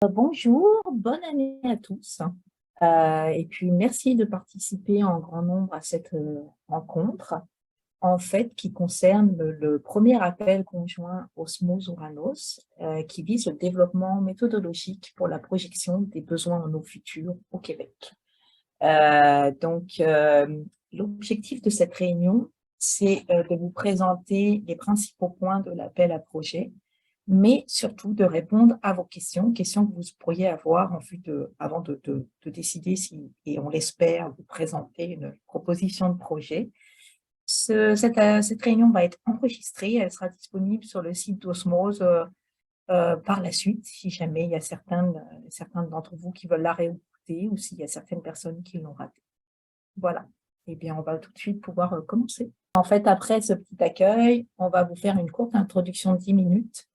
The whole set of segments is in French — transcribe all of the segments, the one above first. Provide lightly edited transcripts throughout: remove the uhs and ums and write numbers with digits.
Bonjour, bonne année à tous. Et puis merci de participer en grand nombre à cette rencontre, en fait, qui concerne le premier appel conjoint Osmose-Uranos, qui vise le développement méthodologique pour la projection des besoins en eau future au Québec. L'objectif de cette réunion, c'est de vous présenter les principaux points de l'appel à projet, mais surtout de répondre à vos questions que vous pourriez avoir avant de décider si, et on l'espère, vous présenter une proposition de projet. Cette réunion va être enregistrée, elle sera disponible sur le site d'Osmose par la suite, si jamais il y a certains d'entre vous qui veulent la réécouter ou s'il y a certaines personnes qui l'ont ratée. Voilà. Eh bien, on va tout de suite pouvoir commencer. En fait, après ce petit accueil, on va vous faire une courte introduction de 10 minutes.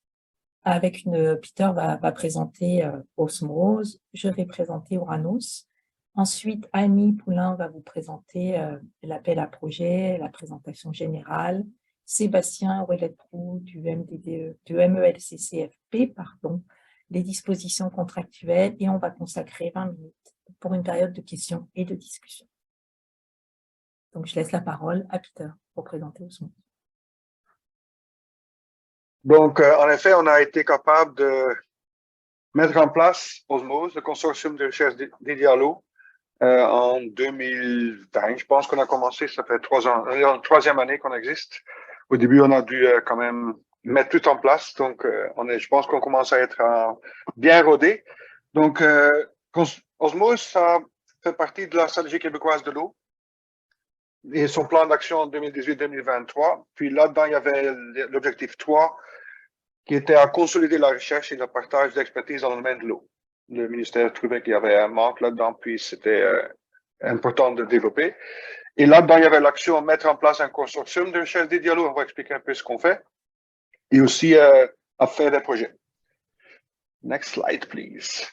Peter va présenter Osmose, je vais présenter Uranos. Ensuite, Annie Poulain va vous présenter l'appel à projet, la présentation générale. Sébastien Ouellet-Proux du MELCCFP, les dispositions contractuelles, et on va consacrer 20 minutes pour une période de questions et de discussion. Donc, je laisse la parole à Peter pour présenter Osmose. Donc, en effet, on a été capable de mettre en place Osmose, le consortium de recherche dédié à l'eau, en 2020. Je pense qu'on a commencé, ça fait 3 ans, la troisième année qu'on existe. Au début, on a dû quand même mettre tout en place. Donc, je pense qu'on commence à être bien rodé. Donc, Osmose, ça fait partie de la stratégie québécoise de l'eau et son plan d'action en 2018-2023. Puis là-dedans, il y avait l'objectif 3, qui était à consolider la recherche et le partage d'expertise dans le domaine de l'eau. Le ministère trouvait qu'il y avait un manque là-dedans, puis c'était important de développer. Et là-dedans, il y avait l'action à mettre en place un consortium de recherche dédié à l'eau. On va expliquer un peu ce qu'on fait. Et aussi à faire des projets. Next slide, please.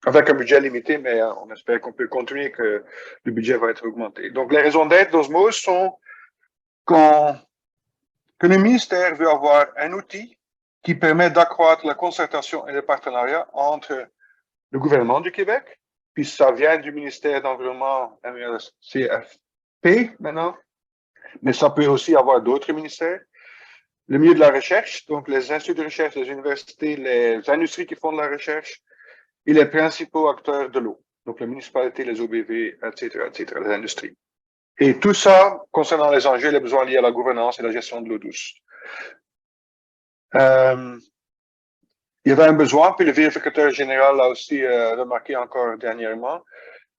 Avec un budget limité, mais on espère qu'on peut continuer, que le budget va être augmenté. Donc, les raisons d'être d'Osmose sont que le ministère veut avoir un outil qui permet d'accroître la concertation et le partenariat entre le gouvernement du Québec, puis ça vient du ministère d'Environnement, CFP maintenant, mais ça peut aussi avoir d'autres ministères. Le milieu de la recherche, donc les instituts de recherche, les universités, les industries qui font de la recherche, et les principaux acteurs de l'eau, donc les municipalités, les OBV, etc., les industries. Et tout ça concernant les enjeux et les besoins liés à la gouvernance et la gestion de l'eau douce. Il y avait un besoin, puis le vérificateur général a aussi remarqué encore dernièrement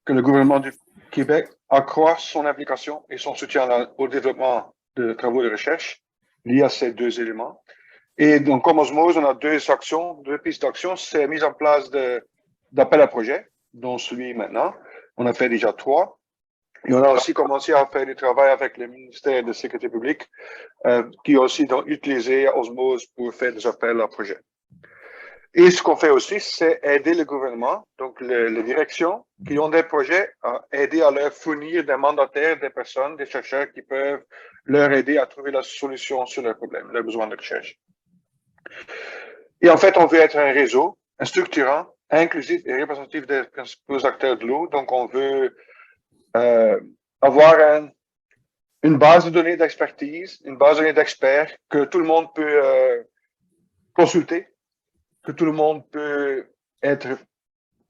que le gouvernement du Québec accroît son implication et son soutien au développement de travaux de recherche liés à ces deux éléments. Et donc, comme Osmose, on a deux pistes d'action. C'est mise en place d'appel à projet, dont celui maintenant. On a fait déjà 3. Et on a aussi commencé à faire du travail avec le ministère de la Sécurité publique, qui a aussi utilisé Osmose pour faire des appels à projet. Et ce qu'on fait aussi, c'est aider le gouvernement, donc les directions qui ont des projets, à aider à leur fournir des mandataires, des personnes, des chercheurs qui peuvent leur aider à trouver la solution sur leurs problèmes, leurs besoins de recherche. Et en fait, on veut être un réseau, un structurant, inclusif et représentatif des principaux acteurs de l'eau. Donc, on veut avoir une base de données d'expertise, une base de données d'experts que tout le monde peut consulter, que tout le monde peut être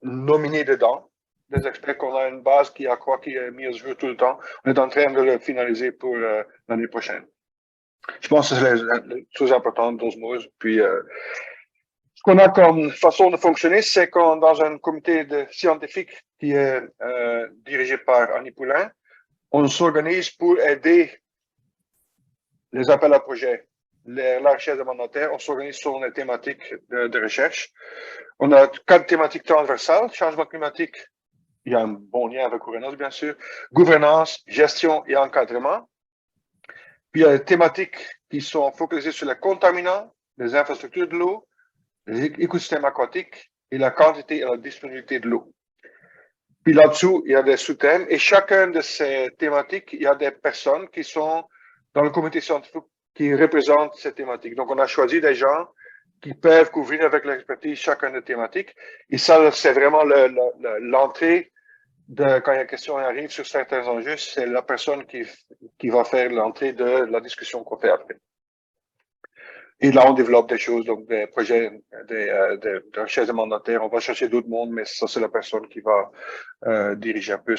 nominé dedans. Des experts qu'on a une base qui est mise à jour tout le temps. On est en train de le finaliser pour l'année prochaine. Je pense que c'est la chose importante d'Osmose. Puis, ce qu'on a comme façon de fonctionner, c'est qu'on, dans un comité scientifique qui est dirigé par Annie Poulain, on s'organise pour aider les appels à projets, la recherche de mandataires. On s'organise sur les thématiques de recherche. On a 4 thématiques transversales: changement climatique, il y a un bon lien avec gouvernance, bien sûr, gouvernance, gestion et encadrement. Puis il y a des thématiques qui sont focalisées sur les contaminants, les infrastructures de l'eau, les écosystèmes aquatiques et la quantité et la disponibilité de l'eau. Puis là-dessous, il y a des sous-thèmes, et chacun de ces thématiques, il y a des personnes qui sont dans le comité scientifique qui représentent ces thématiques. Donc, on a choisi des gens qui peuvent couvrir avec l'expertise chacune des thématiques. Et ça, c'est vraiment l'entrée quand la question arrive sur certains enjeux, c'est la personne qui va faire l'entrée de la discussion qu'on fait après. Et là, on développe des choses, donc des projets de recherche de mandataires. On va chercher d'autres mondes, mais ça, c'est la personne qui va diriger un peu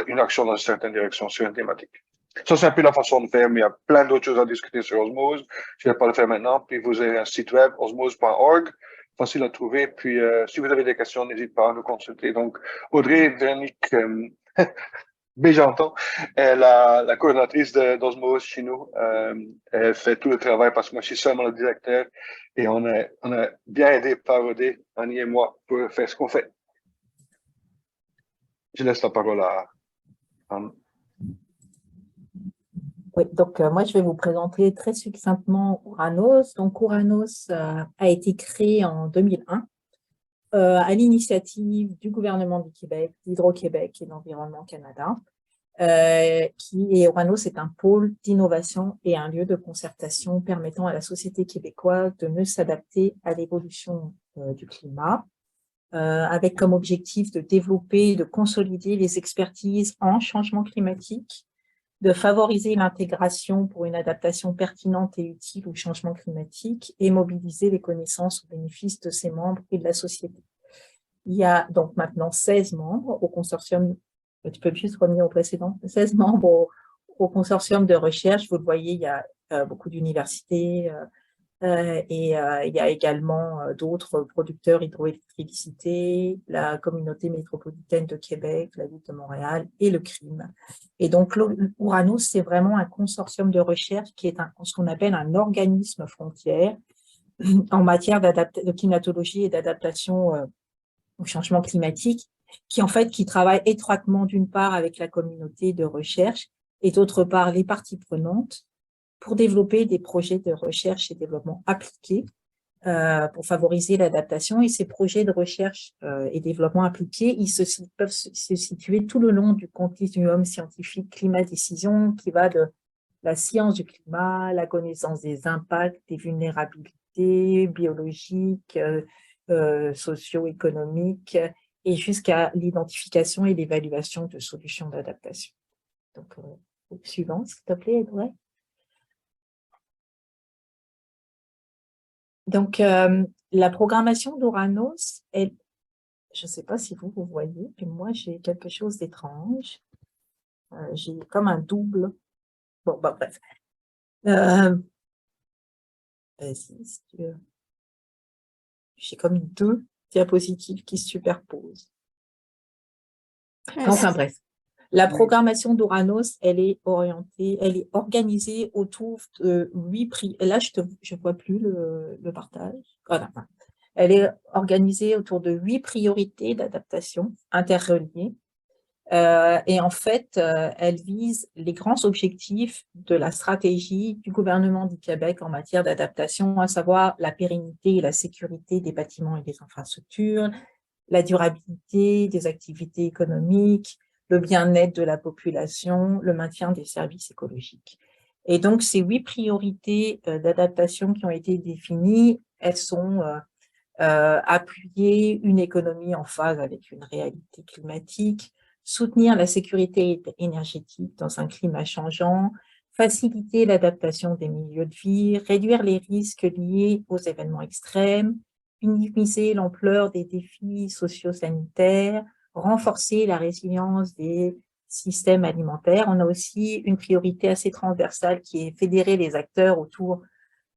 une action dans une certaine direction sur une thématique. Ça, c'est un peu la façon de faire, mais il y a plein d'autres choses à discuter sur Osmose. Je ne vais pas le faire maintenant. Puis, vous avez un site web, osmose.org, facile à trouver. Puis, si vous avez des questions, n'hésitez pas à nous consulter. Donc, Audrey Vernick, Béjanton, est la coordonnatrice d'Osmose chez nous. Elle fait tout le travail parce que moi, je suis seulement le directeur et on a bien aidé par Audrey, Annie et moi, pour faire ce qu'on fait. Je laisse la parole à Anne. Oui, donc moi, je vais vous présenter très succinctement Ouranos. Donc, Ouranos a été créé en 2001 à l'initiative du gouvernement du Québec, d'Hydro-Québec et d'Environnement Canada. Et Ouranos est un pôle d'innovation et un lieu de concertation permettant à la société québécoise de mieux s'adapter à l'évolution du climat, avec comme objectif de développer et de consolider les expertises en changement climatique, de favoriser l'intégration pour une adaptation pertinente et utile au changement climatique et mobiliser les connaissances au bénéfice de ses membres et de la société. Il y a donc maintenant 16 membres au consortium, tu peux juste revenir au précédent, 16 membres au consortium de recherche. Vous le voyez, il y a beaucoup d'universités et il y a également d'autres producteurs hydroélectricité, la communauté métropolitaine de Québec, la ville de Montréal et le CRIM. Et donc, Ouranos, c'est vraiment un consortium de recherche qui est ce qu'on appelle un organisme frontière en matière de climatologie et d'adaptation au changement climatique, qui travaille étroitement d'une part avec la communauté de recherche et d'autre part les parties prenantes pour développer des projets de recherche et développement appliqués pour favoriser l'adaptation. Et ces projets de recherche et développement appliqués, peuvent se situer tout le long du continuum scientifique climat-décision qui va de la science du climat, la connaissance des impacts, des vulnérabilités biologiques, socio-économiques et jusqu'à l'identification et l'évaluation de solutions d'adaptation. Donc, suivant, s'il te plaît, Edouard. Donc, la programmation d'Ouranos, je ne sais pas si vous voyez, mais moi, j'ai quelque chose d'étrange. J'ai comme un double. Bon, bah, bref. Vas-y, si tu veux. J'ai comme deux diapositives qui se superposent. Enfin, bref. La programmation d'Ouranos, elle est organisée autour de 8 prix. Là, je vois plus le partage. Voilà. Elle est organisée autour de 8 priorités d'adaptation interreliées. Et en fait, elle vise les grands objectifs de la stratégie du gouvernement du Québec en matière d'adaptation, à savoir la pérennité et la sécurité des bâtiments et des infrastructures, la durabilité des activités économiques, le bien-être de la population, le maintien des services écologiques. Et donc, ces 8 priorités d'adaptation qui ont été définies, elles sont appuyer une économie en phase avec une réalité climatique, soutenir la sécurité énergétique dans un climat changeant, faciliter l'adaptation des milieux de vie, réduire les risques liés aux événements extrêmes, minimiser l'ampleur des défis socio-sanitaires, renforcer la résilience des systèmes alimentaires. On a aussi une priorité assez transversale qui est fédérer les acteurs autour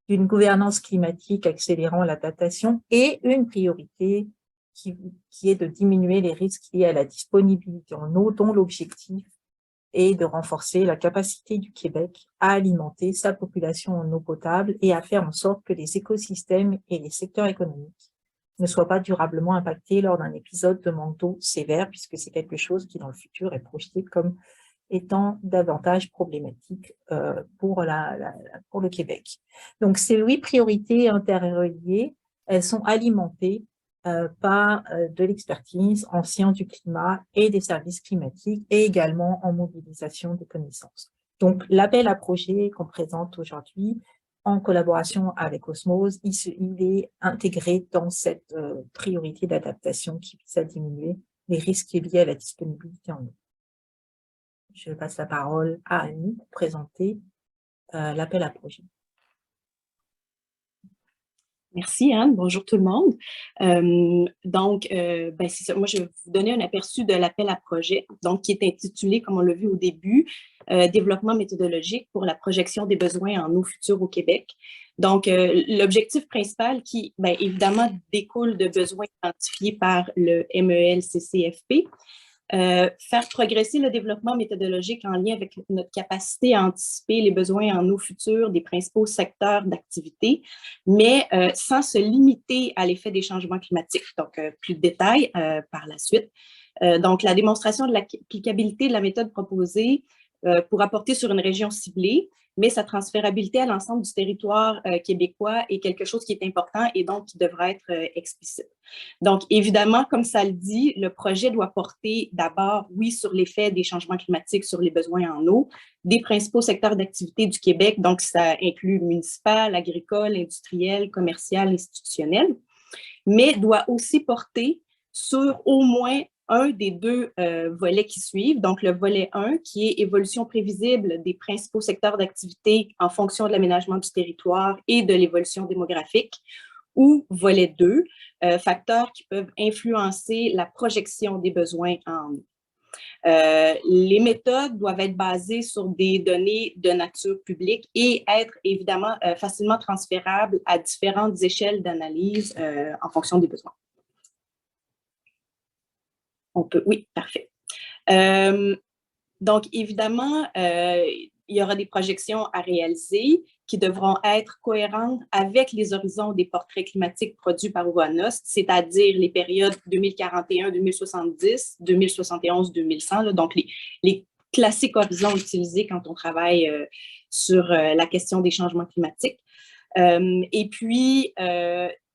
d'une gouvernance climatique accélérant l'adaptation et une priorité qui est de diminuer les risques liés à la disponibilité en eau, dont l'objectif est de renforcer la capacité du Québec à alimenter sa population en eau potable et à faire en sorte que les écosystèmes et les secteurs économiques ne soient pas durablement impactés lors d'un épisode de manque d'eau sévère, puisque c'est quelque chose qui, dans le futur, est projeté comme étant davantage problématique pour le Québec. Donc, ces 8 priorités interreliées, elles sont alimentées par de l'expertise en sciences du climat et des services climatiques et également en mobilisation des connaissances. Donc, l'appel à projet qu'on présente aujourd'hui en collaboration avec Osmose, il est intégré dans cette priorité d'adaptation qui vise à diminuer les risques liés à la disponibilité en eau. Je passe la parole à Annie pour présenter l'appel à projet. Merci Anne, bonjour tout le monde. C'est ça, moi je vais vous donner un aperçu de l'appel à projet, donc qui est intitulé, comme on l'a vu au début, Développement méthodologique pour la projection des besoins en eau future au Québec. Donc, l'objectif principal qui, évidemment, découle de besoins identifiés par le MEL-CCFP, faire progresser le développement méthodologique en lien avec notre capacité à anticiper les besoins en eau future des principaux secteurs d'activité, mais sans se limiter à l'effet des changements climatiques. Donc, plus de détails par la suite. Donc, la démonstration de l'applicabilité de la méthode proposée pour apporter sur une région ciblée, mais sa transférabilité à l'ensemble du territoire québécois est quelque chose qui est important et donc qui devra être explicite. Donc, évidemment, comme ça le dit, le projet doit porter d'abord, oui, sur l'effet des changements climatiques sur les besoins en eau, des principaux secteurs d'activité du Québec, donc ça inclut municipal, agricole, industriel, commercial, institutionnel, mais doit aussi porter sur au moins un des deux volets qui suivent. Donc, le volet 1, qui est évolution prévisible des principaux secteurs d'activité en fonction de l'aménagement du territoire et de l'évolution démographique, ou volet 2, facteurs qui peuvent influencer la projection des besoins en eau. Les méthodes doivent être basées sur des données de nature publique et être évidemment facilement transférables à différentes échelles d'analyse en fonction des besoins. On peut, oui, parfait. Donc, évidemment, il y aura des projections à réaliser qui devront être cohérentes avec les horizons des portraits climatiques produits par Ouranos, c'est-à-dire les périodes 2041-2070, 2071-2100, donc les classiques horizons utilisés quand on travaille sur la question des changements climatiques. Et puis,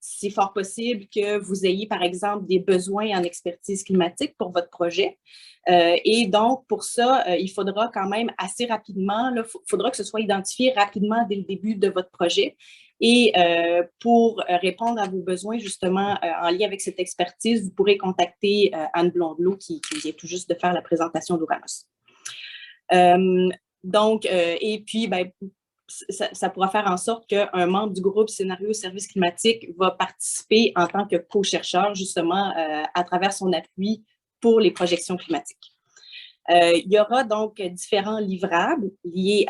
c'est fort possible que vous ayez, par exemple, des besoins en expertise climatique pour votre projet. Et donc, pour ça, il faudra quand même assez rapidement, il faudra que ce soit identifié rapidement dès le début de votre projet. Et pour répondre à vos besoins, justement, en lien avec cette expertise, vous pourrez contacter Anne Blondelot qui vient tout juste de faire la présentation d'Ouranos. Et puis, ça pourra faire en sorte qu'un membre du groupe Scénario Service climatique va participer en tant que co-chercheur, justement, à travers son appui pour les projections climatiques. Il y aura donc différents livrables liés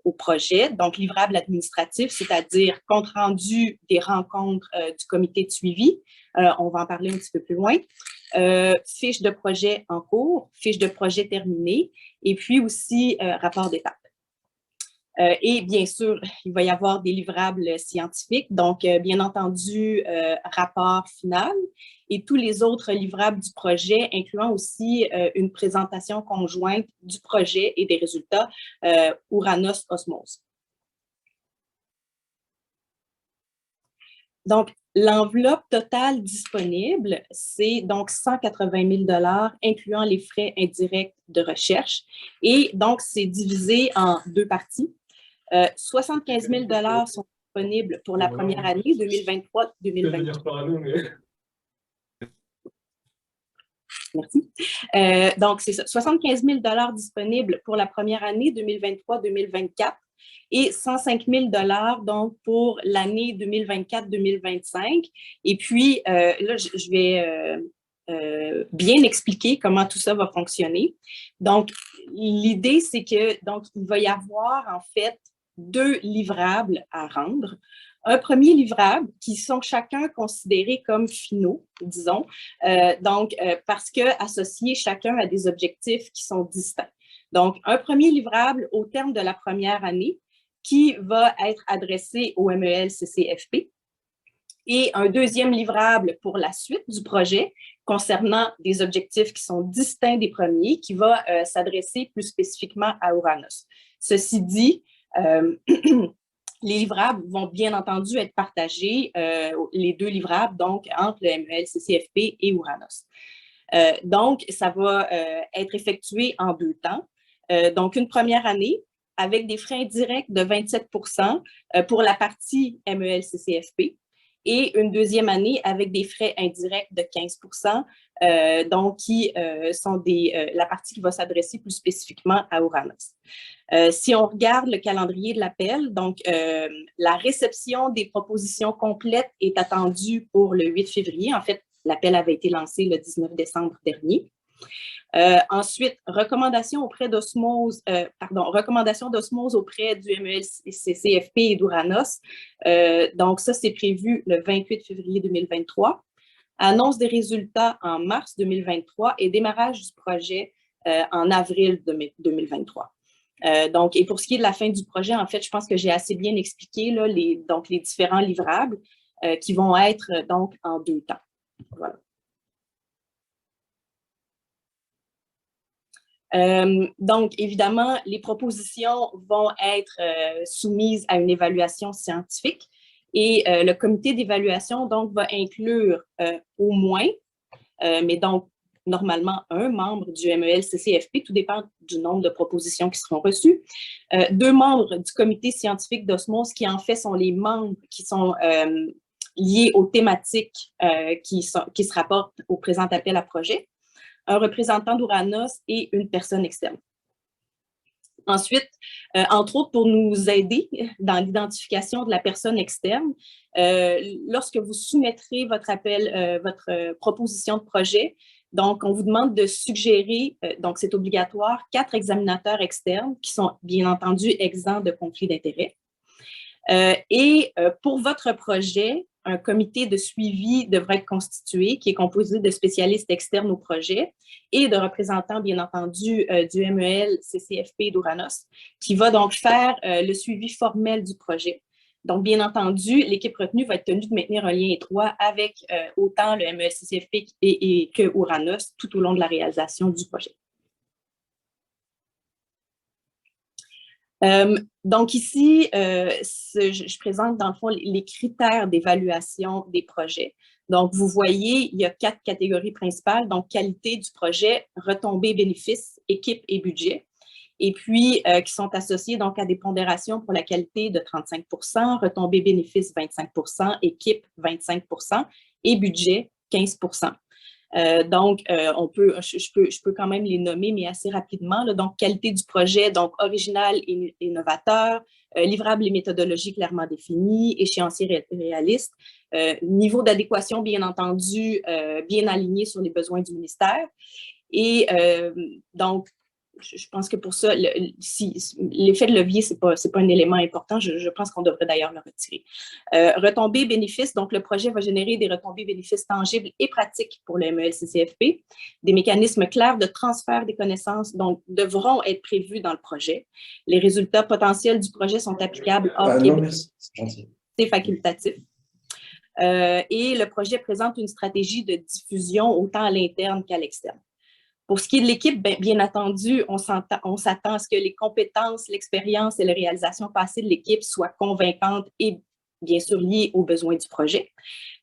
au projet. Donc, livrable administratif, c'est-à-dire compte rendu des rencontres du comité de suivi. On va en parler un petit peu plus loin. Fiche de projet en cours, fiche de projet terminée, et puis aussi rapport d'étape. Et bien sûr, il va y avoir des livrables scientifiques, donc bien entendu, rapport final et tous les autres livrables du projet, incluant aussi une présentation conjointe du projet et des résultats Ouranos-Osmose. Donc, l'enveloppe totale disponible, c'est donc 180 000 $ incluant les frais indirects de recherche. Et donc, c'est divisé en deux parties. 75 000 $ sont disponibles pour la première année, 2023-2024. Merci. Donc, c'est ça, 75 000 $ disponibles pour la première année, 2023-2024, et 105 000 $ donc pour l'année 2024-2025. Et puis, là, je vais bien expliquer comment tout ça va fonctionner. Donc, l'idée, c'est que donc il va y avoir en fait deux livrables à rendre. Un premier livrable qui sont chacun considérés comme finaux, disons, parce qu'associés chacun à des objectifs qui sont distincts. Donc, un premier livrable au terme de la première année qui va être adressé au MEL-CCFP et un deuxième livrable pour la suite du projet concernant des objectifs qui sont distincts des premiers qui va s'adresser plus spécifiquement à Ouranos. Ceci dit, les livrables vont bien entendu être partagés, les deux livrables, donc entre le MEL-CCFP et Ouranos. Donc, ça va être effectué en deux temps. Donc, une première année avec des frais indirects de 27 pour la partie MEL-CCFP et une deuxième année avec des frais indirects de 15 donc qui sont la partie qui va s'adresser plus spécifiquement à Ouranos. Si on regarde le calendrier de l'appel, donc la réception des propositions complètes est attendue pour le 8 février. En fait, l'appel avait été lancé le 19 décembre dernier. Ensuite, recommandation d'osmose auprès du MEL-CCFP et d'Ouranos. Donc, ça, c'est prévu le 28 février 2023. Annonce des résultats en mars 2023 et démarrage du projet en avril 2023. Donc, et pour ce qui est de la fin du projet, en fait, je pense que j'ai assez bien expliqué là, les différents livrables qui vont être donc en 2 temps. Voilà. Donc, évidemment, les propositions vont être soumises à une évaluation scientifique et le comité d'évaluation donc va inclure au moins, mais donc normalement un membre du MEL-CCFP, tout dépend du nombre de propositions qui seront reçues, 2 membres du comité scientifique d'osmose qui en fait sont les membres qui sont liés aux thématiques qui se rapportent au présent appel à projet, un représentant d'Ouranos et une personne externe. Ensuite, entre autres, pour nous aider dans l'identification de la personne externe, lorsque vous soumettrez votre appel, votre proposition de projet, donc on vous demande de suggérer, donc c'est obligatoire, 4 examinateurs externes qui sont bien entendu exempts de conflit d'intérêts. Et pour votre projet, un comité de suivi devrait être constitué, qui est composé de spécialistes externes au projet et de représentants, bien entendu, du MEL, CCFP et d'Ouranos, qui va donc faire le suivi formel du projet. Donc, bien entendu, l'équipe retenue va être tenue de maintenir un lien étroit avec autant le MEL, CCFP que Ouranos tout au long de la réalisation du projet. Donc ici, je présente dans le fond les critères d'évaluation des projets. Donc, vous voyez, il y a 4 catégories principales, donc qualité du projet, retombées, bénéfices, équipe et budget. Et puis, qui sont associés donc à des pondérations pour la qualité de 35 retombées, bénéfices 25 équipe 25 et budget 15 donc, je peux quand même les nommer, mais assez rapidement. Là. Donc, qualité du projet, donc original et innovateur, livrable et méthodologie clairement définie, échéancier réaliste, niveau d'adéquation, bien entendu, bien aligné sur les besoins du ministère. Et donc, je pense que pour ça, l'effet de levier, ce n'est pas un élément important. Je pense qu'on devrait d'ailleurs le retirer. Retombées bénéfices, donc le projet va générer des retombées bénéfices tangibles et pratiques pour le MEL-CCFP. Des mécanismes clairs de transfert des connaissances donc, devront être prévus dans le projet. Les résultats potentiels du projet sont applicables hors Québec. Non, merci, c'est gentil. C'est facultatif. Et le projet présente une stratégie de diffusion autant à l'interne qu'à l'externe. Pour ce qui est de l'équipe, bien entendu, on s'attend à ce que les compétences, l'expérience et la réalisation passée de l'équipe soient convaincantes et bien sûr liées aux besoins du projet.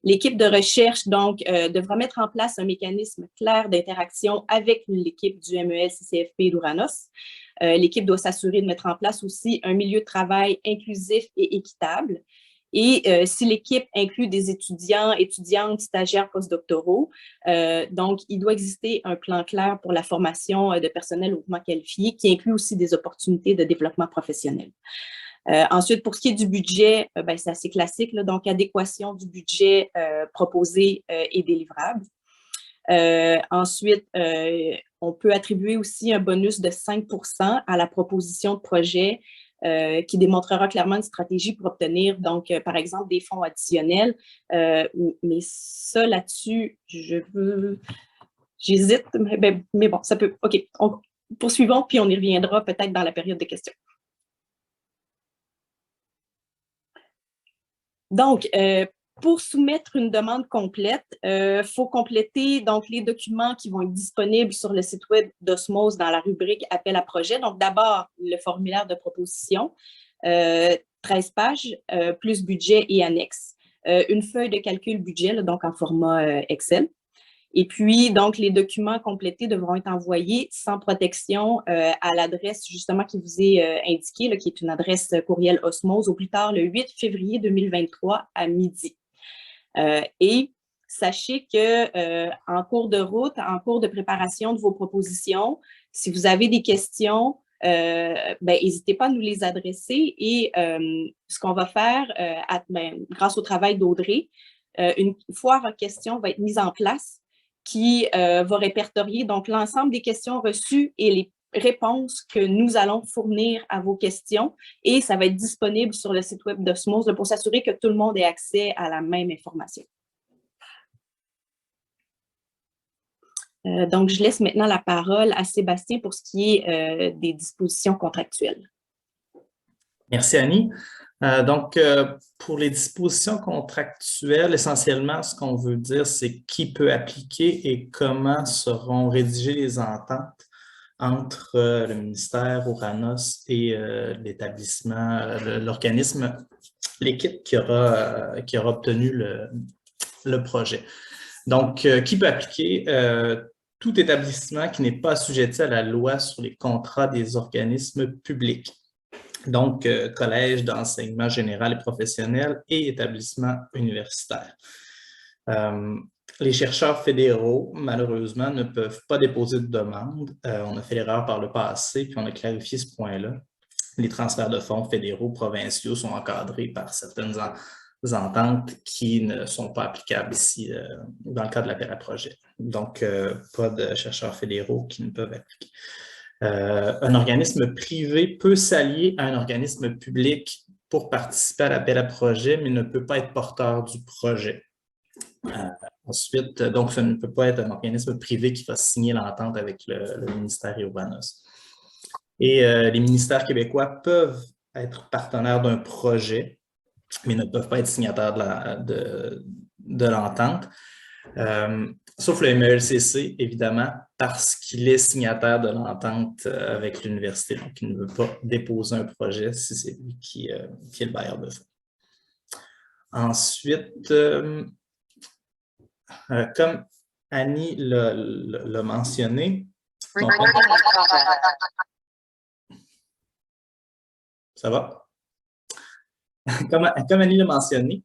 L'équipe de recherche, donc, devra mettre en place un mécanisme clair d'interaction avec l'équipe du MEL, CCFP et d'Ouranos. L'équipe doit s'assurer de mettre en place aussi un milieu de travail inclusif et équitable. Et si l'équipe inclut des étudiants, étudiantes, stagiaires postdoctoraux, donc il doit exister un plan clair pour la formation de personnel hautement qualifié qui inclut aussi des opportunités de développement professionnel. Ensuite, pour ce qui est du budget, c'est assez classique, là, donc adéquation du budget proposé et délivrable. Ensuite, on peut attribuer aussi un bonus de 5 % à la proposition de projet qui démontrera clairement une stratégie pour obtenir, donc, par exemple, des fonds additionnels. Mais ça, là-dessus, j'hésite, mais bon, ça peut. OK, poursuivons, puis on y reviendra peut-être dans la période de questions. Donc, pour soumettre une demande complète, il faut compléter donc, les documents qui vont être disponibles sur le site web d'Osmose dans la rubrique « Appel à projet ». Donc, d'abord, le formulaire de proposition, 13 pages, plus budget et annexe, une feuille de calcul budget, là, donc en format Excel. Et puis, donc, les documents complétés devront être envoyés sans protection à l'adresse justement qui vous est indiquée, là, qui est une adresse courriel Osmose, au plus tard le 8 février 2023 à midi. Et sachez que en cours de route, en cours de préparation de vos propositions, si vous avez des questions, n'hésitez pas à nous les adresser et ce qu'on va faire, grâce au travail d'Audrey, une foire à questions va être mise en place qui va répertorier donc l'ensemble des questions reçues et les réponses que nous allons fournir à vos questions et ça va être disponible sur le site web d'Osmose pour s'assurer que tout le monde ait accès à la même information. Donc, je laisse maintenant la parole à Sébastien pour ce qui est des dispositions contractuelles. Merci, Annie. Pour les dispositions contractuelles, essentiellement, ce qu'on veut dire, c'est qui peut appliquer et comment seront rédigées les ententes entre le ministère, Ouranos et l'établissement, l'organisme, l'équipe qui aura obtenu le projet. Donc, qui peut appliquer? Tout établissement qui n'est pas assujetti à la loi sur les contrats des organismes publics. Donc, collège d'enseignement général et professionnel et établissements universitaires. Les chercheurs fédéraux, malheureusement, ne peuvent pas déposer de demande. On a fait l'erreur par le passé, puis on a clarifié ce point-là. Les transferts de fonds fédéraux, provinciaux sont encadrés par certaines ententes qui ne sont pas applicables ici dans le cadre de l'appel à projet. Donc, pas de chercheurs fédéraux qui ne peuvent appliquer. Un organisme privé peut s'allier à un organisme public pour participer à l'appel à projet, mais ne peut pas être porteur du projet. Ensuite, donc, ça ne peut pas être un organisme privé qui va signer l'entente avec le ministère et Ouranos. Et les ministères québécois peuvent être partenaires d'un projet, mais ne peuvent pas être signataires de l'entente. Sauf le MELCC, évidemment, parce qu'il est signataire de l'entente avec l'université. Donc, il ne veut pas déposer un projet si c'est lui qui est le bailleur de fonds. Ensuite, comme Annie l'a mentionné, ça va? Comme Annie l'a mentionné,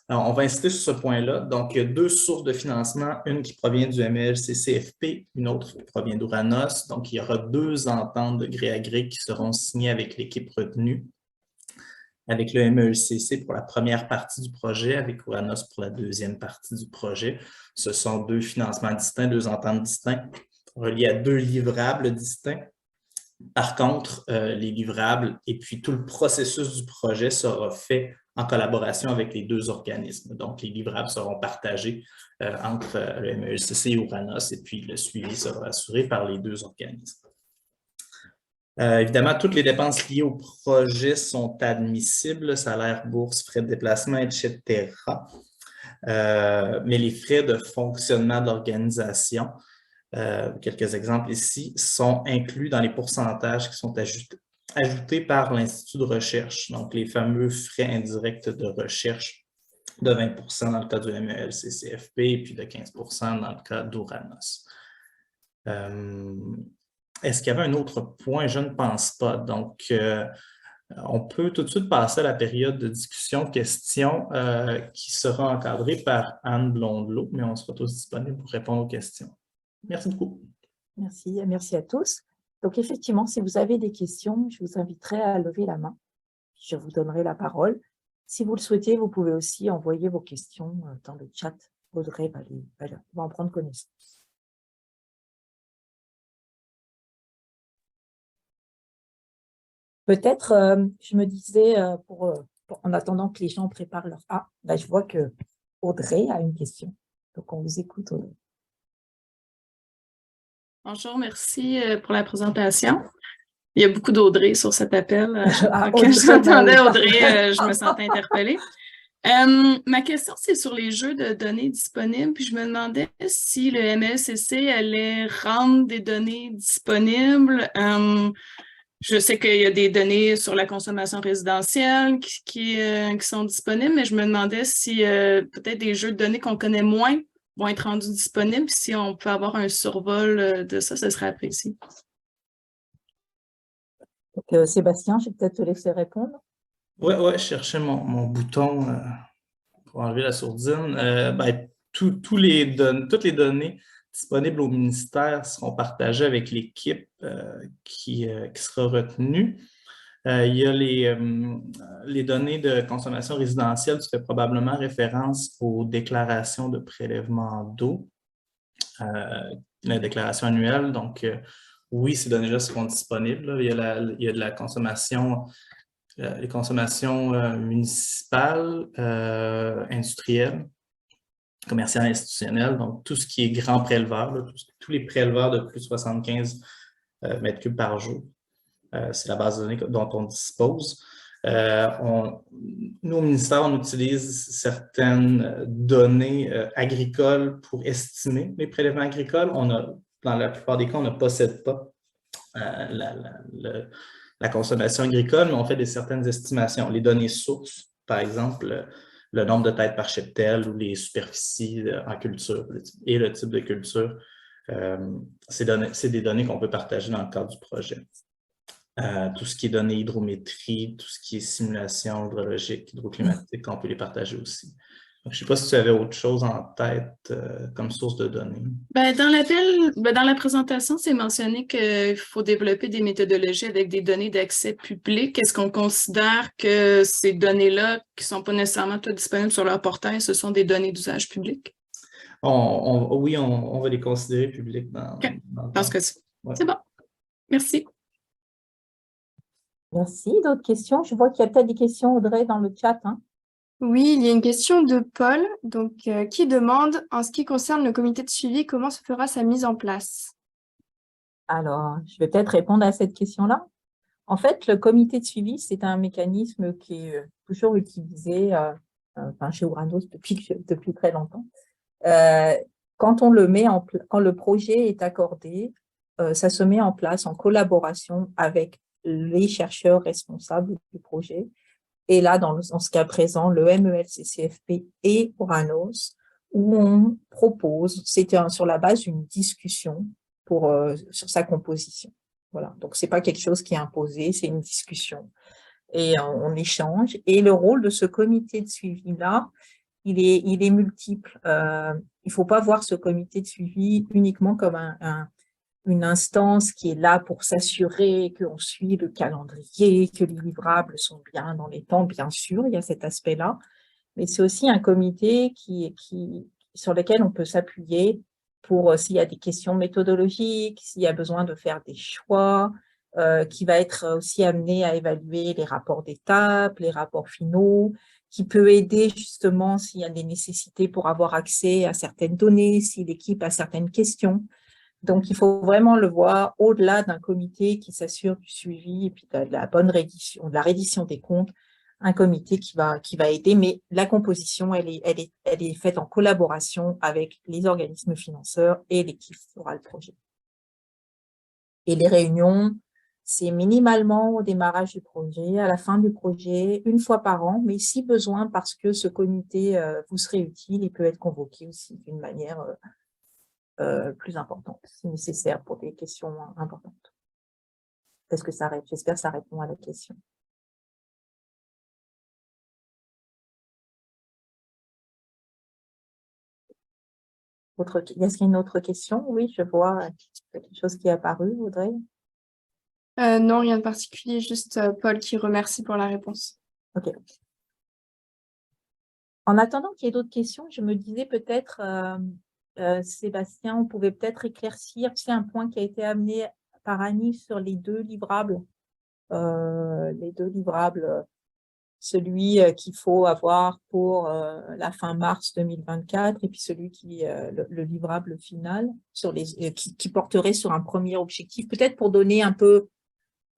alors, on va insister sur ce point-là. Donc, il y a deux sources de financement, une qui provient du MELCCFP, une autre qui provient d'Ouranos. Donc, il y aura deux ententes de gré à gré qui seront signées avec l'équipe retenue, avec le MELCC pour la première partie du projet, avec Ouranos pour la deuxième partie du projet. Ce sont deux financements distincts, deux ententes distinctes, reliées à deux livrables distincts. Par contre, les livrables et puis tout le processus du projet sera fait en collaboration avec les deux organismes. Donc, les livrables seront partagés entre le MELCC et Ouranos et puis le suivi sera assuré par les deux organismes. Évidemment, toutes les dépenses liées au projet sont admissibles, salaire, bourse, frais de déplacement, etc. Mais les frais de fonctionnement de l'organisation, quelques exemples ici, sont inclus dans les pourcentages qui sont ajoutés par l'Institut de recherche, donc les fameux frais indirects de recherche de 20 % dans le cas du MELCCFP et puis de 15 % dans le cas d'Ouranos. Est-ce qu'il y avait un autre point? Je ne pense pas. Donc, on peut tout de suite passer à la période de discussion-question qui sera encadrée par Anne Blondelot, mais on sera tous disponibles pour répondre aux questions. Merci beaucoup. Merci à tous. Donc, effectivement, si vous avez des questions, je vous inviterai à lever la main. Je vous donnerai la parole. Si vous le souhaitez, vous pouvez aussi envoyer vos questions dans le chat. Audrey va en prendre connaissance. Peut-être, je me disais, en attendant que les gens préparent leur... Ah, là, je vois que Audrey a une question. Donc, on vous écoute, Audrey. Bonjour, merci pour la présentation. Il y a beaucoup d'Audrey sur cet appel. Quand j'entendais Audrey, je me sentais interpellée. Ma question, c'est sur les jeux de données disponibles. Puis je me demandais si le MELCC allait rendre des données disponibles. Je sais qu'il y a des données sur la consommation résidentielle qui sont disponibles, mais je me demandais si peut-être des jeux de données qu'on connaît moins vont être rendus disponibles. Si on peut avoir un survol de ça, ce serait apprécié. Donc, Sébastien, je vais peut-être te laisser répondre. Oui, je cherchais mon bouton pour enlever la sourdine. Toutes les données disponibles au ministère seront partagées avec l'équipe qui sera retenue. Il y a les données de consommation résidentielle. Tu fais probablement référence aux déclarations de prélèvement d'eau, la déclaration annuelle. Donc, oui, ces données-là seront disponibles. Là. Il y a de la consommation, les consommations municipales, industrielles, commerciales, institutionnelles. Donc, tout ce qui est grand préleveur, là, tous les préleveurs de plus de 75 mètres cubes par jour. C'est la base de données dont on dispose. Nous, au ministère, on utilise certaines données agricoles pour estimer les prélèvements agricoles. Dans la plupart des cas, on ne possède pas la consommation agricole, mais on fait certaines estimations. Les données sources, par exemple, le nombre de têtes par cheptel ou les superficies en culture et le type de culture, c'est des données qu'on peut partager dans le cadre du projet. Tout ce qui est données hydrométrie, tout ce qui est simulation hydrologique, hydroclimatique, on peut les partager aussi. Donc, je ne sais pas si tu avais autre chose en tête comme source de données. Dans la présentation, c'est mentionné qu'il faut développer des méthodologies avec des données d'accès public. Est-ce qu'on considère que ces données-là, qui ne sont pas nécessairement toutes disponibles sur leur portail, ce sont des données d'usage public? Oui, on va les considérer publiques. Parce que c'est bon. Merci. Merci. D'autres questions? Je vois qu'il y a peut-être des questions, Audrey, dans le chat. Hein. Oui, il y a une question de Paul, qui demande, en ce qui concerne le comité de suivi, comment se fera sa mise en place? Alors, je vais peut-être répondre à cette question-là. En fait, le comité de suivi, c'est un mécanisme qui est toujours utilisé chez Oranos depuis très longtemps. Quand on le met quand le projet est accordé, ça se met en place en collaboration avec les chercheurs responsables du projet. Et là, dans ce cas présent, le MELCCFP et Oranos, où on propose, c'était sur la base d'une discussion sur sa composition. Voilà. Donc, c'est pas quelque chose qui est imposé, c'est une discussion. Et on échange. Et le rôle de ce comité de suivi-là, il est multiple. Il faut pas voir ce comité de suivi uniquement comme une instance qui est là pour s'assurer qu'on suit le calendrier, que les livrables sont bien dans les temps, bien sûr, il y a cet aspect-là, mais c'est aussi un comité sur lequel on peut s'appuyer pour s'il y a des questions méthodologiques, s'il y a besoin de faire des choix, qui va être aussi amené à évaluer les rapports d'étape, les rapports finaux, qui peut aider justement s'il y a des nécessités pour avoir accès à certaines données, si l'équipe a certaines questions. Donc, il faut vraiment le voir au-delà d'un comité qui s'assure du suivi et puis de la bonne reddition, de la reddition des comptes, un comité qui va aider, mais la composition, elle est faite en collaboration avec les organismes financeurs et l'équipe qui fera le projet. Et les réunions, c'est minimalement au démarrage du projet, à la fin du projet, une fois par an, mais si besoin, parce que ce comité vous serait utile, il peut être convoqué aussi d'une manière plus importante, si nécessaire pour des questions importantes. J'espère que ça répond à la question. Est-ce qu'il y a une autre question? Oui, je vois quelque chose qui est apparu, Audrey. Non, rien de particulier, juste Paul qui remercie pour la réponse. Ok. En attendant qu'il y ait d'autres questions, je me disais peut-être, Sébastien, on pouvait peut-être éclaircir, c'est un point qui a été amené par Annie sur les deux livrables. Celui qu'il faut avoir pour la fin mars 2024 et puis celui le livrable final qui porterait sur un premier objectif, peut-être pour donner un peu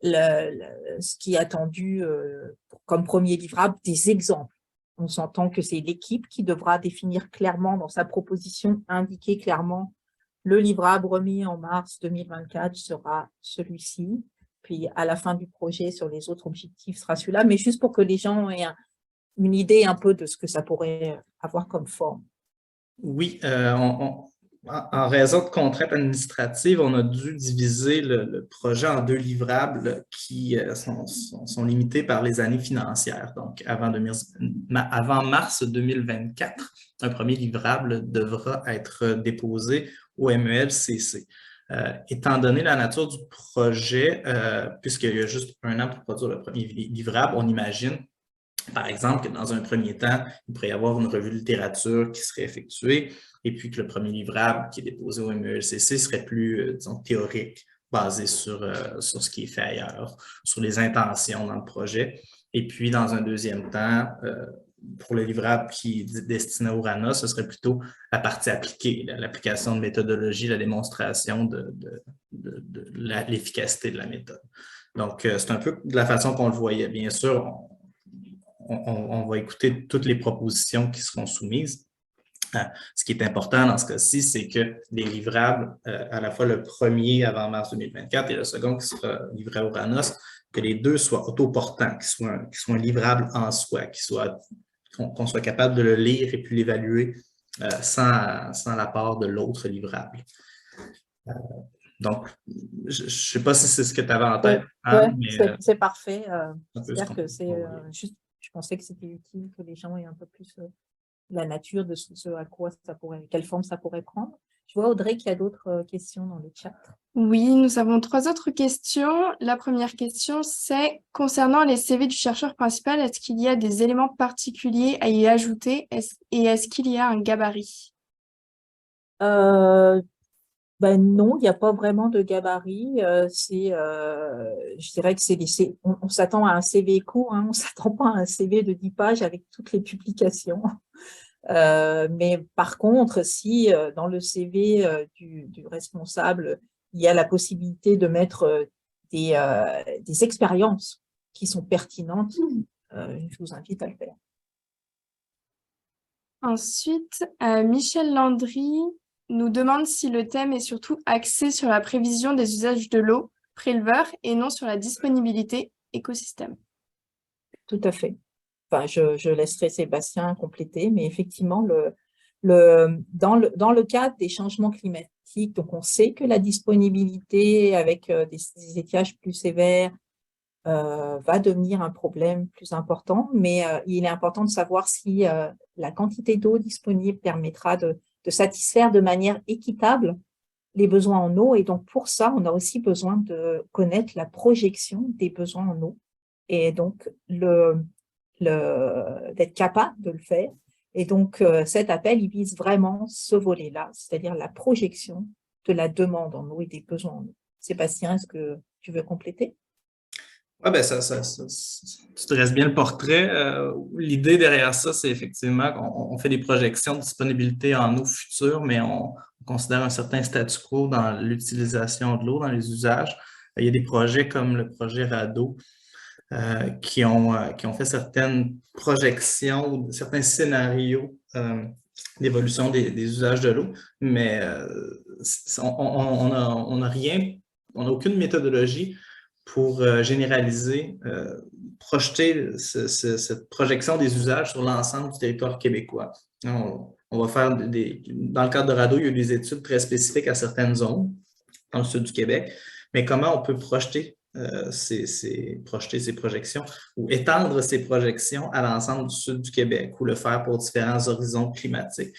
ce qui est attendu comme premier livrable, des exemples. On s'entend que c'est l'équipe qui devra définir clairement dans sa proposition, indiquer clairement le livrable remis en mars 2024 sera celui-ci. Puis à la fin du projet, sur les autres objectifs, sera celui-là, mais juste pour que les gens aient une idée un peu de ce que ça pourrait avoir comme forme. Oui, en raison de contraintes administratives, on a dû diviser le projet en 2 livrables qui sont limités par les années financières. Donc, avant mars 2024, un premier livrable devra être déposé au MELCC. Étant donné la nature du projet, puisqu'il y a juste 1 an pour produire le premier livrable, on imagine par exemple, que dans un premier temps, il pourrait y avoir une revue de littérature qui serait effectuée et puis que le premier livrable qui est déposé au MELCC serait plus, disons, théorique, basé sur ce qui est fait ailleurs, sur les intentions dans le projet. Et puis, dans un deuxième temps, pour le livrable qui est destiné au RANA, ce serait plutôt la partie appliquée, l'application de méthodologie, la démonstration de l'efficacité de la méthode. Donc, c'est un peu de la façon qu'on le voyait. Bien sûr, on va écouter toutes les propositions qui seront soumises. Ce qui est important dans ce cas-ci, c'est que les livrables, à la fois le premier avant mars 2024 et le second qui sera livré au RANOS, que les deux soient autoportants, qu'ils soient livrables en soi, qu'on soit capable de le lire et puis l'évaluer sans l'apport de l'autre livrable. Donc, je ne sais pas si c'est ce que tu avais en tête. C'est parfait. C'est-à-dire que c'est juste, je pensais que c'était utile que les gens aient un peu plus la nature de ce à quoi ça pourrait, quelle forme ça pourrait prendre. Je vois, Audrey, qu'il y a d'autres questions dans le chat. Oui, nous avons 3 autres questions. La première question, c'est concernant les CV du chercheur principal, est-ce qu'il y a des éléments particuliers à y ajouter et est-ce qu'il y a un gabarit? Ben non, il n'y a pas vraiment de gabarit. Je dirais que on s'attend à un CV court, hein, on ne s'attend pas à un CV de 10 pages avec toutes les publications. Mais par contre, si dans le CV du responsable, il y a la possibilité de mettre des expériences qui sont pertinentes, je vous invite à le faire. Ensuite, Michel Landry nous demande si le thème est surtout axé sur la prévision des usages de l'eau, préleveur, et non sur la disponibilité écosystème. Tout à fait. Enfin, je laisserai Sébastien compléter, mais effectivement, dans le cadre des changements climatiques, donc on sait que la disponibilité avec des étiages plus sévères va devenir un problème plus important, mais il est important de savoir si la quantité d'eau disponible permettra de satisfaire de manière équitable les besoins en eau. Et donc, pour ça, on a aussi besoin de connaître la projection des besoins en eau et donc d'être capable de le faire. Et donc, cet appel, il vise vraiment ce volet-là, c'est-à-dire la projection de la demande en eau et des besoins en eau. Sébastien, est-ce que tu veux compléter? Oui, ben tu dresses bien le portrait. L'idée derrière ça, c'est effectivement qu'on fait des projections de disponibilité en eau future, mais on considère un certain statu quo dans l'utilisation de l'eau, dans les usages. Il y a des projets comme le projet RADO qui ont fait certaines projections ou certains scénarios d'évolution des usages de l'eau, mais on n'a aucune méthodologie pour généraliser, projeter cette projection des usages sur l'ensemble du territoire québécois. On va faire dans le cadre de RADO, il y a des études très spécifiques à certaines zones dans le sud du Québec, mais comment on peut projeter ces projections ou étendre ces projections à l'ensemble du sud du Québec ou le faire pour différents horizons climatiques.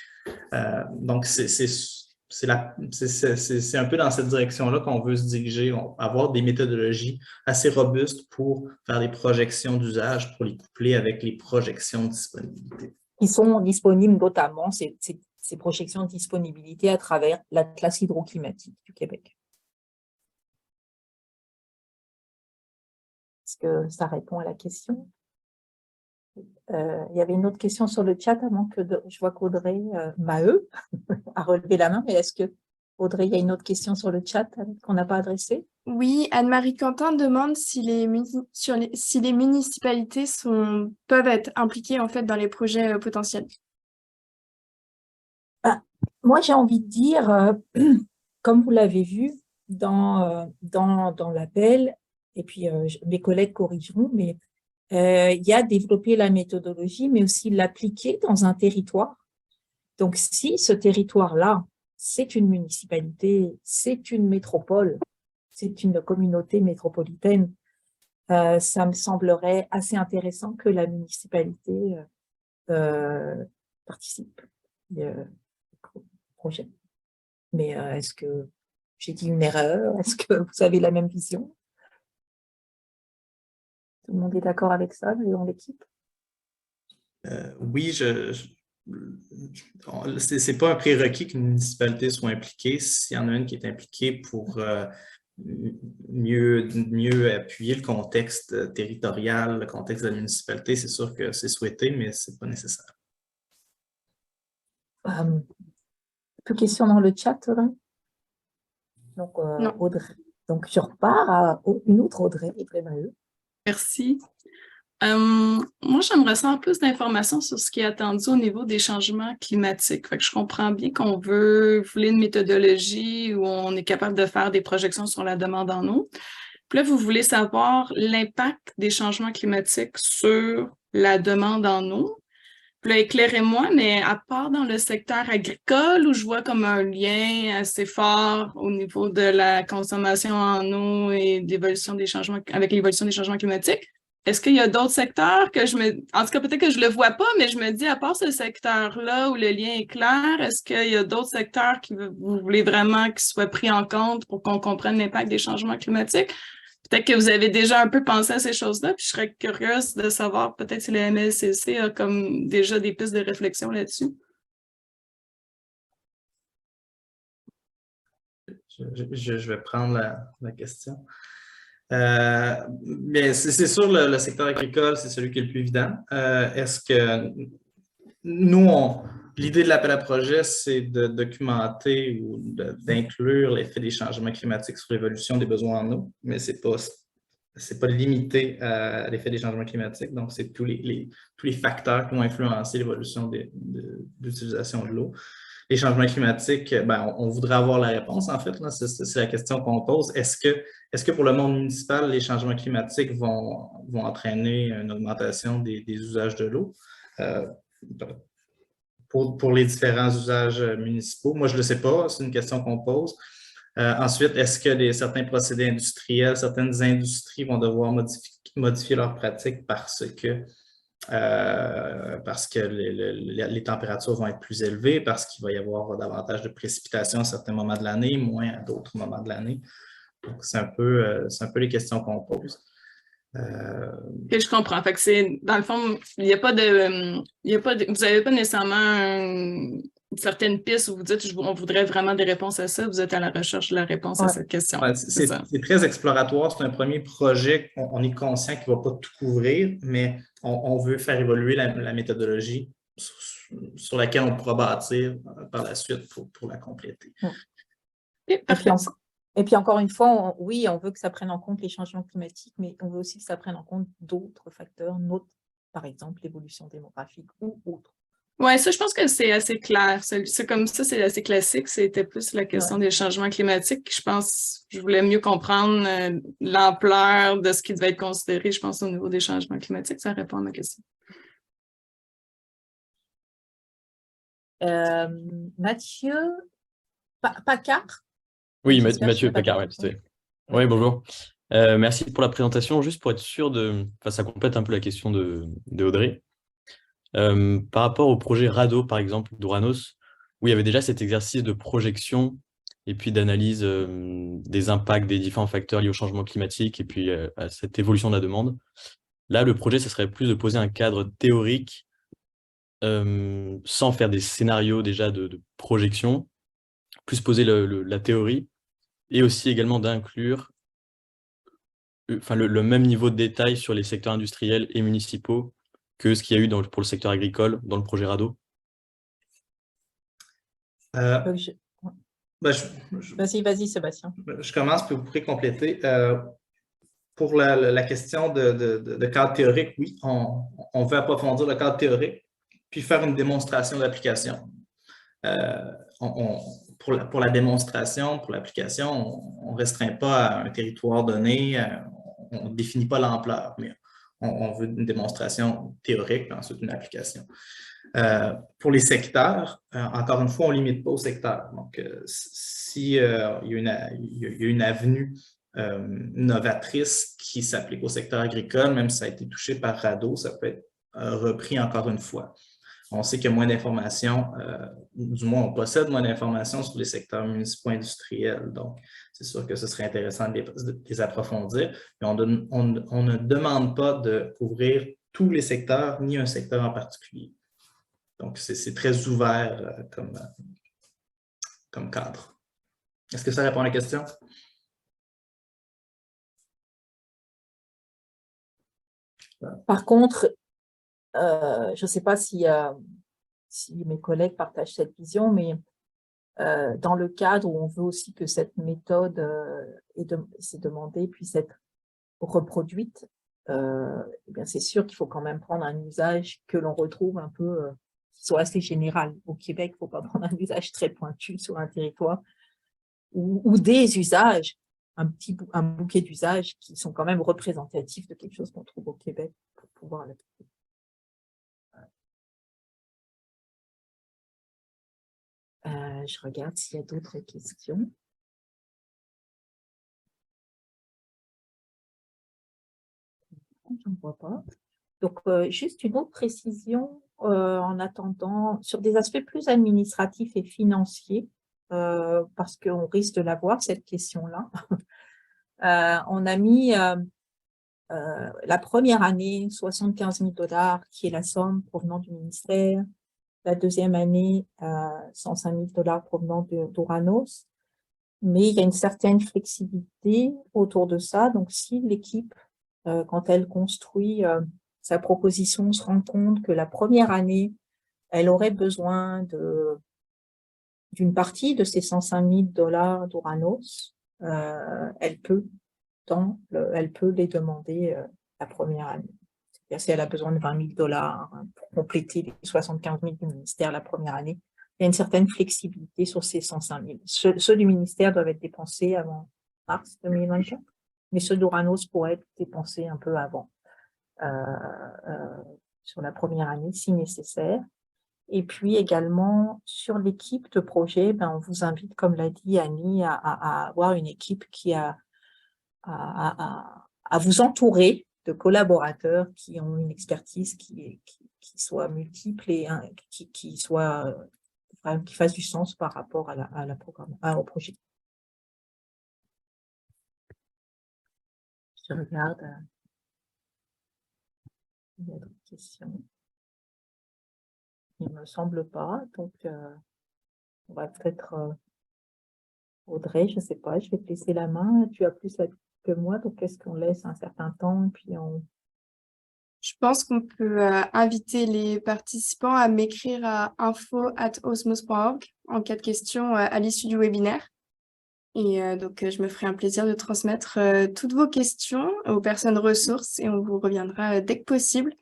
Donc, c'est un peu dans cette direction-là qu'on veut se diriger, avoir des méthodologies assez robustes pour faire des projections d'usage, pour les coupler avec les projections de disponibilité. Qui sont disponibles notamment, ces projections de disponibilité à travers l'Atlas hydroclimatique du Québec. Est-ce que ça répond à la question? Il y avait une autre question sur le chat avant que je vois qu'Audrey Maheu a relevé la main, mais est-ce que Audrey, il y a une autre question sur le chat qu'on n'a pas adressée? Oui, Anne-Marie Quentin demande si les municipalités peuvent être impliquées en fait dans les projets potentiels. Moi, j'ai envie de dire, comme vous l'avez vu dans l'appel, et puis mes collègues corrigeront, mais il y a développer la méthodologie, mais aussi l'appliquer dans un territoire. Donc, si ce territoire-là, c'est une municipalité, c'est une métropole, c'est une communauté métropolitaine, ça me semblerait assez intéressant que la municipalité participe au projet. Mais est-ce que j'ai dit une erreur? Est-ce que vous avez la même vision? Tout le monde est d'accord avec ça dans l'équipe? Oui, c'est pas un prérequis qu'une municipalité soit impliquée. S'il y en a une qui est impliquée pour mieux appuyer le contexte territorial, le contexte de la municipalité, c'est sûr que c'est souhaité, mais c'est pas nécessaire. Peu de questions dans le chat, Audrey? Donc, Audrey. Donc, je repars à une autre Audrey Maheu. Merci. Moi, j'aimerais savoir plus d'informations sur ce qui est attendu au niveau des changements climatiques. Fait que je comprends bien qu'on voulait une méthodologie où on est capable de faire des projections sur la demande en eau. Puis là, vous voulez savoir l'impact des changements climatiques sur la demande en eau. Puis là, éclairez-moi, mais à part dans le secteur agricole, où je vois comme un lien assez fort au niveau de la consommation en eau et d'évolution des changements, avec l'évolution des changements climatiques, est-ce qu'il y a d'autres secteurs que en tout cas, peut-être que je le vois pas, mais je me dis, à part ce secteur-là où le lien est clair, est-ce qu'il y a d'autres secteurs que vous voulez vraiment qu'ils soient pris en compte pour qu'on comprenne l'impact des changements climatiques? Peut-être que vous avez déjà un peu pensé à ces choses-là, puis je serais curieuse de savoir peut-être si le MLCC a comme déjà des pistes de réflexion là-dessus. Je vais prendre la question. Mais c'est sûr, le secteur agricole, c'est celui qui est le plus évident. Est-ce que nous, l'idée de l'appel à projet, c'est de documenter ou d'inclure l'effet des changements climatiques sur l'évolution des besoins en eau, mais c'est pas limité à l'effet des changements climatiques. Donc, c'est tous les facteurs qui vont influencer l'évolution de l'utilisation de l'eau. Les changements climatiques, on voudrait avoir la réponse, en fait. C'est la question qu'on pose. Est-ce que pour le monde municipal, les changements climatiques vont entraîner une augmentation des usages de l'eau? Pour les différents usages municipaux. Moi, je ne le sais pas, c'est une question qu'on pose. Ensuite, est-ce que certains procédés industriels, certaines industries vont devoir modifier leurs pratiques parce que les températures vont être plus élevées, parce qu'il va y avoir davantage de précipitations à certains moments de l'année, moins à d'autres moments de l'année. Donc, c'est un peu les questions qu'on pose. Okay, je comprends. Fait que c'est, dans le fond, vous n'avez pas nécessairement une certaine piste où vous dites on voudrait vraiment des réponses à ça. Vous êtes à la recherche de la réponse à cette question. Ouais, c'est très exploratoire. C'est un premier projet. On est conscient qu'il ne va pas tout couvrir, mais on veut faire évoluer la méthodologie sur laquelle on pourra bâtir par la suite pour la compléter. Et puis encore une fois, oui, on veut que ça prenne en compte les changements climatiques, mais on veut aussi que ça prenne en compte d'autres facteurs, par exemple l'évolution démographique ou autres. Oui, ça, je pense que c'est assez clair. C'est comme ça, c'est assez classique. C'était plus la question des changements climatiques. Je pense que je voulais mieux comprendre l'ampleur de ce qui devait être considéré, je pense, au niveau des changements climatiques. Ça répond à ma question. Mathieu Pacard? Oui, Mathieu Pacard, oui. Oui, bonjour. Merci pour la présentation. Juste pour être sûr ça complète un peu la question de Audrey. Par rapport au projet RADO, par exemple, d'Uranos, où il y avait déjà cet exercice de projection et puis d'analyse des impacts des différents facteurs liés au changement climatique et puis à cette évolution de la demande. Là, le projet, ce serait plus de poser un cadre théorique sans faire des scénarios déjà de projection, plus poser la théorie et aussi également d'inclure le même niveau de détail sur les secteurs industriels et municipaux que ce qu'il y a eu pour le secteur agricole dans le projet RADO. Vas-y, Sébastien. Je commence, puis vous pourrez compléter. Pour la question de cadre théorique, oui, on veut approfondir le cadre théorique, puis faire une démonstration d'application. Pour la démonstration, pour l'application, on ne restreint pas à un territoire donné, on ne définit pas l'ampleur, mais on veut une démonstration théorique, puis ensuite une application. Pour les secteurs, encore une fois, on ne limite pas au secteur. Donc, s'il y a une avenue novatrice qui s'applique au secteur agricole, même si ça a été touché par RADO, ça peut être repris encore une fois. On sait qu'il y a moins d'informations, du moins on possède moins d'informations sur les secteurs municipaux industriels. Donc, c'est sûr que ce serait intéressant de les approfondir. Mais on ne demande pas de couvrir tous les secteurs, ni un secteur en particulier. Donc, c'est très ouvert comme cadre. Est-ce que ça répond à la question? Par contre, je ne sais pas si mes collègues partagent cette vision, mais dans le cadre où on veut aussi que cette méthode, c'est demandé, puisse être reproduite, eh bien c'est sûr qu'il faut quand même prendre un usage que l'on retrouve un peu, qui soit assez général. Au Québec, il ne faut pas prendre un usage très pointu sur un territoire, ou des usages, un bouquet d'usages qui sont quand même représentatifs de quelque chose qu'on trouve au Québec pour pouvoir l'appliquer. Je regarde s'il y a d'autres questions. Je ne vois pas. Donc, juste une autre précision en attendant, sur des aspects plus administratifs et financiers, parce qu'on risque de l'avoir, cette question-là. On a mis la première année 75 000 $, qui est la somme provenant du ministère. La deuxième année, 105 000 $ provenant d'Ouranos. Mais il y a une certaine flexibilité autour de ça. Donc, si l'équipe, quand elle construit sa proposition, se rend compte que la première année, elle aurait besoin d'une partie de ces 105 000 $ d'Ouranos, elle peut les demander la première année. Si elle a besoin de 20 000 $ pour compléter les 75 000 du ministère la première année, il y a une certaine flexibilité sur ces 105 000. Ceux du ministère doivent être dépensés avant mars 2024, mais ceux d'Ouranos pourraient être dépensés un peu avant, sur la première année, si nécessaire. Et puis également, sur l'équipe de projet, on vous invite, comme l'a dit Annie, à avoir une équipe qui à vous entourer de collaborateurs qui ont une expertise qui soit multiple et qui fasse du sens par rapport au projet. Je regarde. Il y a d'autres questions. Il ne me semble pas, donc on va peut-être Audrey, je ne sais pas, je vais te laisser la main. Tu as plus que moi, donc est-ce qu'on laisse un certain temps et puis on... Je pense qu'on peut inviter les participants à m'écrire à info@osmose.org en cas de questions à l'issue du webinaire. Et donc, je me ferai un plaisir de transmettre toutes vos questions aux personnes ressources et on vous reviendra dès que possible.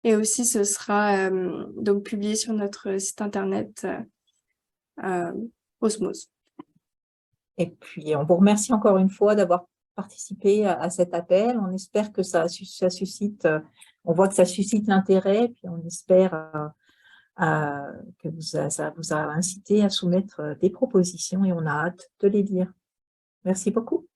Et aussi, ce sera donc publié sur notre site internet Osmose. Et puis, on vous remercie encore une fois d'avoir participé à cet appel. On espère que ça suscite, on voit que ça suscite l'intérêt, puis on espère que ça vous a incité à soumettre des propositions et on a hâte de les lire. Merci beaucoup.